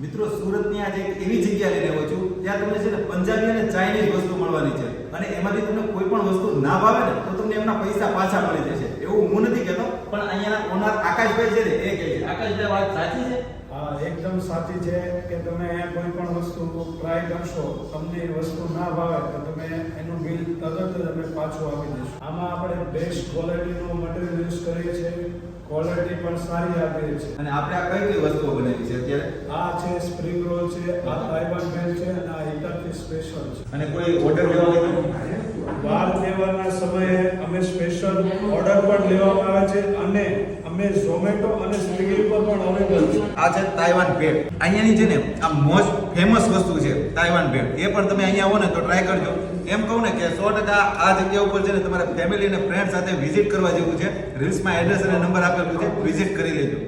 મિત્રો સુરતની આજે એક એવી જગ્યા લઈને આવ્યો છું ત્યાં તમને છે ને પંજાબી અને ચાઇનીઝ વસ્તુ મળવાની છે અને એમાંથી તમને કોઈ પણ વસ્તુ ના ભાવે ને તો તમને એમના પૈસા પાછા મળી જશે એવું હું નથી કહેતો પણ અહીંયાના ઓનર આકાશભાઈ છે ને એ કહે છે. આકાશભાઈ વાત સાચી છે? હા, એકદમ સાચી છે કે તમે અહીંયા કોઈ પણ વસ્તુ ટ્રાય કરશો, તમને એ વસ્તુ ના ભાવે તો તમે એનું બિલ તરત જ અમે પાછું આપી દઈશું. આમાં આપણે બેસ્ટ ક્વોલિટીનો મટીરિયલ યુઝ કરીએ છીએ, ક્વોલિટી પણ સારી આપીએ છીએ. અને આપણે આ કઈ કઈ વસ્તુઓ બનાવી છે અત્યારે? આ છે સ્પ્રિંગ રોલ છે, આ તાઇવાન ભેળ છે અને આ ઇટાલી સ્પેશિયલ છે. અને કોઈ ઓર્ડર લેવા હોય તો વાર તહેવારના સમયે અમે સ્પેશિયલ ઓર્ડર પણ લેવામાં આવે છે અને અમે ઝોમેટો અને સ્વિગી પર પણ અવેલેબલ છે. આ છે તાઇવાન ભેળ. અહીંયાની છે ને આ મોસ્ટ ફેમસ વસ્તુ છે તાઇવાન ભેળ. એ પણ તમે અહીંયા આવો ને તો ટ્રાય કરજો. એમ કહું ને કે 100% આ જગ્યા ઉપર છે ને તમારે ફેમિલી અને ફ્રેન્ડ સાથે વિઝિટ કરવા જેવું છે. રીલ્સમાં એડ્રેસ અને નંબર આપેલું છે, વિઝિટ કરી લેજો.